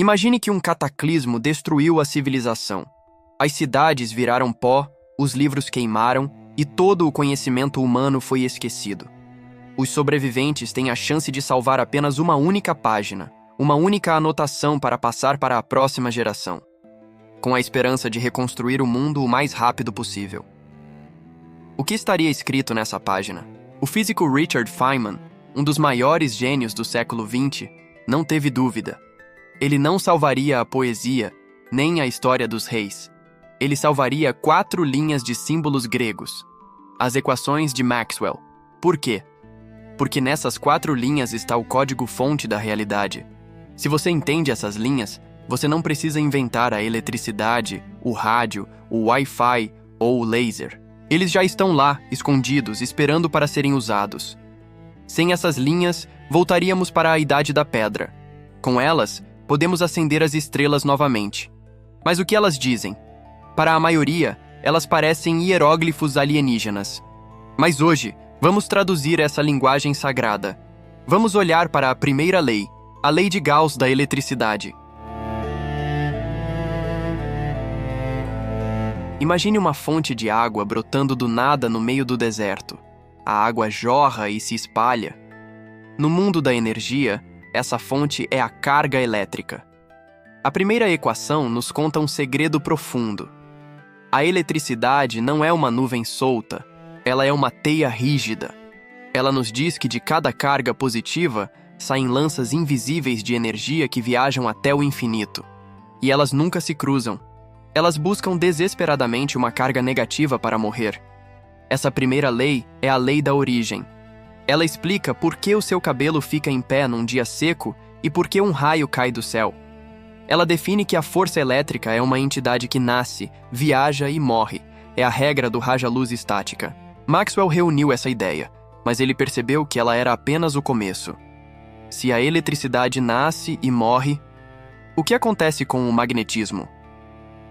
Imagine que um cataclismo destruiu a civilização. As cidades viraram pó, os livros queimaram e todo o conhecimento humano foi esquecido. Os sobreviventes têm a chance de salvar apenas uma única página, uma única anotação para passar para a próxima geração, com a esperança de reconstruir o mundo o mais rápido possível. O que estaria escrito nessa página? O físico Richard Feynman, um dos maiores gênios do século XX, não teve dúvida. Ele não salvaria a poesia, nem a história dos reis. Ele salvaria 4 linhas de símbolos gregos, as equações de Maxwell. Por quê? Porque nessas 4 linhas está o código-fonte da realidade. Se você entende essas linhas, você não precisa inventar a eletricidade, o rádio, o Wi-Fi ou o laser. Eles já estão lá, escondidos, esperando para serem usados. Sem essas linhas, voltaríamos para a Idade da Pedra. Com elas, podemos acender as estrelas novamente. Mas o que elas dizem? Para a maioria, elas parecem hieróglifos alienígenas. Mas hoje, vamos traduzir essa linguagem sagrada. Vamos olhar para a primeira lei, a lei de Gauss da eletricidade. Imagine uma fonte de água brotando do nada no meio do deserto. A água jorra e se espalha. No mundo da energia, essa fonte é a carga elétrica. A primeira equação nos conta um segredo profundo. A eletricidade não é uma nuvem solta, ela é uma teia rígida. Ela nos diz que de cada carga positiva saem lanças invisíveis de energia que viajam até o infinito. E elas nunca se cruzam. Elas buscam desesperadamente uma carga negativa para morrer. Essa primeira lei é a lei da origem. Ela explica por que o seu cabelo fica em pé num dia seco e por que um raio cai do céu. Ela define que a força elétrica é uma entidade que nasce, viaja e morre. É a regra do raja-luz estática. Maxwell reuniu essa ideia, mas ele percebeu que ela era apenas o começo. Se a eletricidade nasce e morre, o que acontece com o magnetismo?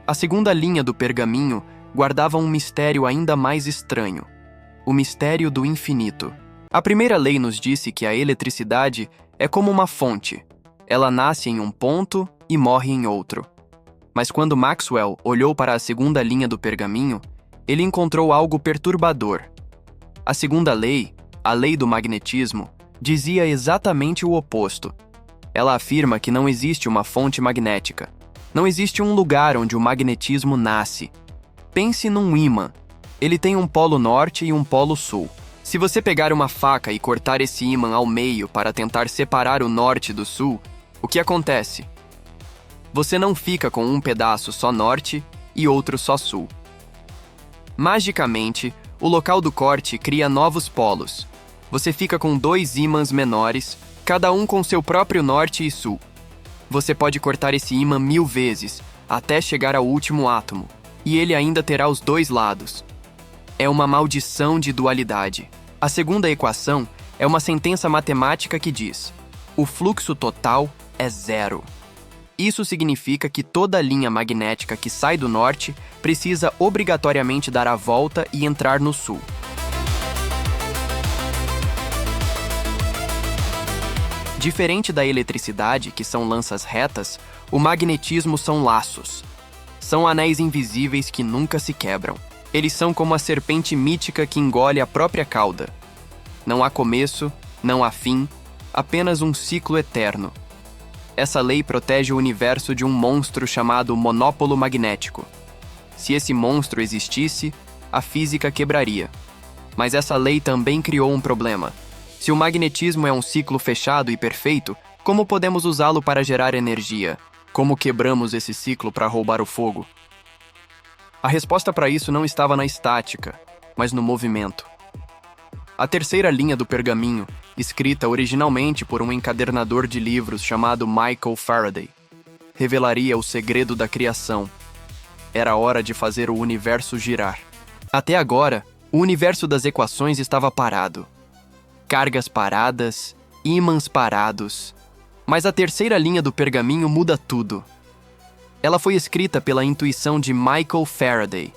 A segunda linha do pergaminho guardava um mistério ainda mais estranho: o mistério do infinito. A primeira lei nos disse que a eletricidade é como uma fonte. Ela nasce em um ponto e morre em outro. Mas quando Maxwell olhou para a segunda linha do pergaminho, ele encontrou algo perturbador. A segunda lei, a lei do magnetismo, dizia exatamente o oposto. Ela afirma que não existe uma fonte magnética. Não existe um lugar onde o magnetismo nasce. Pense num ímã. Ele tem um polo norte e um polo sul. Se você pegar uma faca e cortar esse ímã ao meio para tentar separar o norte do sul, o que acontece? Você não fica com um pedaço só norte e outro só sul. Magicamente, o local do corte cria novos polos. Você fica com 2 ímãs menores, cada um com seu próprio norte e sul. Você pode cortar esse ímã 1000 vezes, até chegar ao último átomo, e ele ainda terá os 2 lados. É uma maldição de dualidade. A segunda equação é uma sentença matemática que diz: o fluxo total é 0. Isso significa que toda linha magnética que sai do norte precisa obrigatoriamente dar a volta e entrar no sul. Diferente da eletricidade, que são lanças retas, o magnetismo são laços. São anéis invisíveis que nunca se quebram. Eles são como a serpente mítica que engole a própria cauda. Não há começo, não há fim, apenas um ciclo eterno. Essa lei protege o universo de um monstro chamado monopolo magnético. Se esse monstro existisse, a física quebraria. Mas essa lei também criou um problema. Se o magnetismo é um ciclo fechado e perfeito, como podemos usá-lo para gerar energia? Como quebramos esse ciclo para roubar o fogo? A resposta para isso não estava na estática, mas no movimento. A terceira linha do pergaminho, escrita originalmente por um encadernador de livros chamado Michael Faraday, revelaria o segredo da criação. Era hora de fazer o universo girar. Até agora, o universo das equações estava parado. Cargas paradas, ímãs parados. Mas a terceira linha do pergaminho muda tudo. Ela foi escrita pela intuição de Michael Faraday,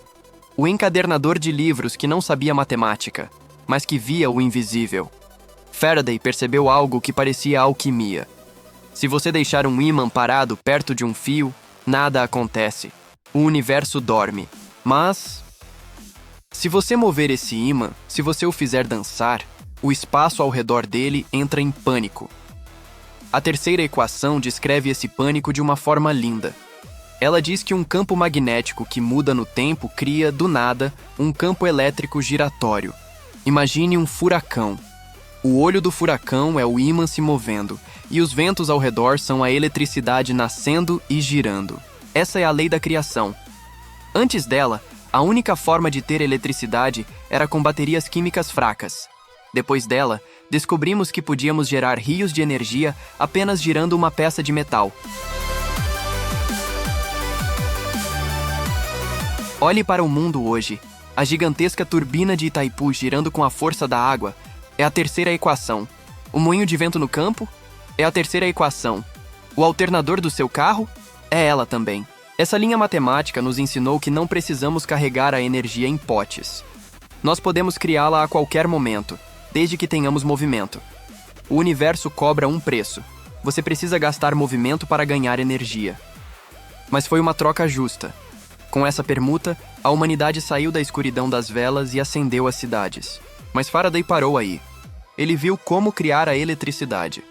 o encadernador de livros que não sabia matemática, mas que via o invisível. Faraday percebeu algo que parecia alquimia. Se você deixar um ímã parado perto de um fio, nada acontece. O universo dorme. Mas se você mover esse ímã, se você o fizer dançar, o espaço ao redor dele entra em pânico. A terceira equação descreve esse pânico de uma forma linda. Ela diz que um campo magnético que muda no tempo cria, do nada, um campo elétrico giratório. Imagine um furacão. O olho do furacão é o ímã se movendo, e os ventos ao redor são a eletricidade nascendo e girando. Essa é a lei da criação. Antes dela, a única forma de ter eletricidade era com baterias químicas fracas. Depois dela, descobrimos que podíamos gerar rios de energia apenas girando uma peça de metal. Olhe para o mundo hoje. A gigantesca turbina de Itaipu girando com a força da água é a terceira equação. O moinho de vento no campo é a terceira equação. O alternador do seu carro é ela também. Essa linha matemática nos ensinou que não precisamos carregar a energia em potes. Nós podemos criá-la a qualquer momento, desde que tenhamos movimento. O universo cobra um preço. Você precisa gastar movimento para ganhar energia. Mas foi uma troca justa. Com essa permuta, a humanidade saiu da escuridão das velas e acendeu as cidades. Mas Faraday parou aí. Ele viu como criar a eletricidade.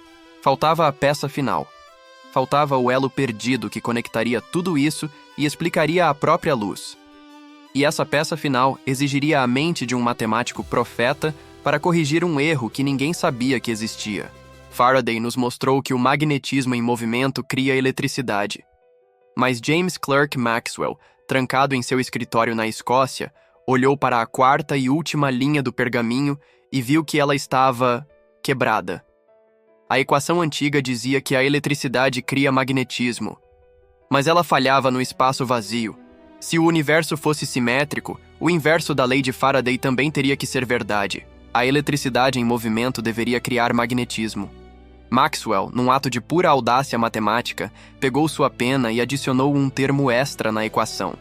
Faltava a peça final. Faltava o elo perdido que conectaria tudo isso e explicaria a própria luz. E essa peça final exigiria a mente de um matemático profeta para corrigir um erro que ninguém sabia que existia. Faraday nos mostrou que o magnetismo em movimento cria eletricidade. Mas James Clerk Maxwell, trancado em seu escritório na Escócia, olhou para a quarta e última linha do pergaminho e viu que ela estava quebrada. A equação antiga dizia que a eletricidade cria magnetismo, mas ela falhava no espaço vazio. Se o universo fosse simétrico, o inverso da lei de Faraday também teria que ser verdade. A eletricidade em movimento deveria criar magnetismo. Maxwell, num ato de pura audácia matemática, pegou sua pena e adicionou um termo extra na equação.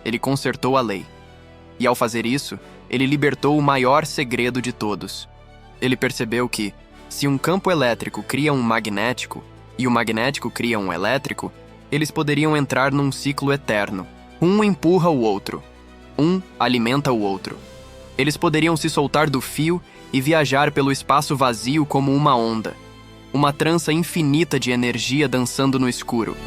Ele consertou a lei. E ao fazer isso, ele libertou o maior segredo de todos. Ele percebeu que, se um campo elétrico cria um magnético, e o magnético cria um elétrico, eles poderiam entrar num ciclo eterno. Um empurra o outro. Um alimenta o outro. Eles poderiam se soltar do fio e viajar pelo espaço vazio como uma onda. Uma trança infinita de energia dançando no escuro.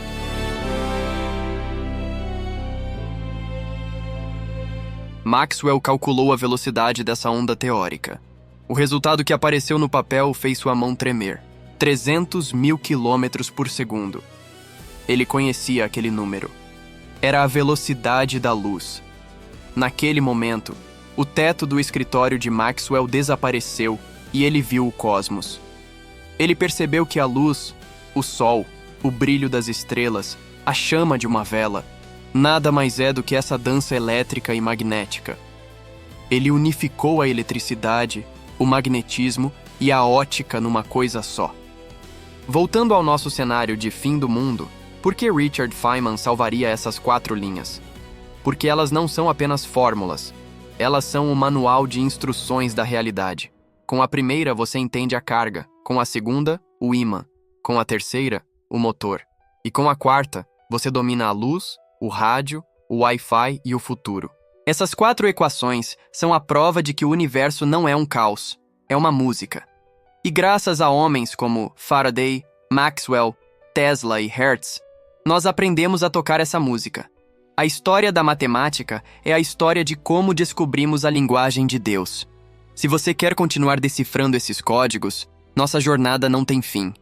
Maxwell calculou a velocidade dessa onda teórica. O resultado que apareceu no papel fez sua mão tremer. 300 mil quilômetros por segundo. Ele conhecia aquele número. Era a velocidade da luz. Naquele momento, o teto do escritório de Maxwell desapareceu e ele viu o cosmos. Ele percebeu que a luz, o sol, o brilho das estrelas, a chama de uma vela, nada mais é do que essa dança elétrica e magnética. Ele unificou a eletricidade, o magnetismo e a ótica numa coisa só. Voltando ao nosso cenário de fim do mundo, por que Richard Feynman salvaria essas 4 linhas? Porque elas não são apenas fórmulas, elas são o manual de instruções da realidade. Com a primeira, você entende a carga, com a segunda, o ímã, com a terceira, o motor, e com a quarta, você domina a luz, o rádio, o Wi-Fi e o futuro. Essas 4 equações são a prova de que o universo não é um caos, é uma música. E graças a homens como Faraday, Maxwell, Tesla e Hertz, nós aprendemos a tocar essa música. A história da matemática é a história de como descobrimos a linguagem de Deus. Se você quer continuar decifrando esses códigos, nossa jornada não tem fim.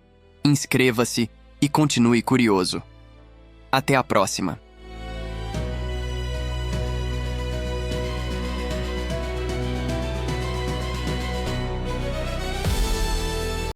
Inscreva-se e continue curioso. Até a próxima.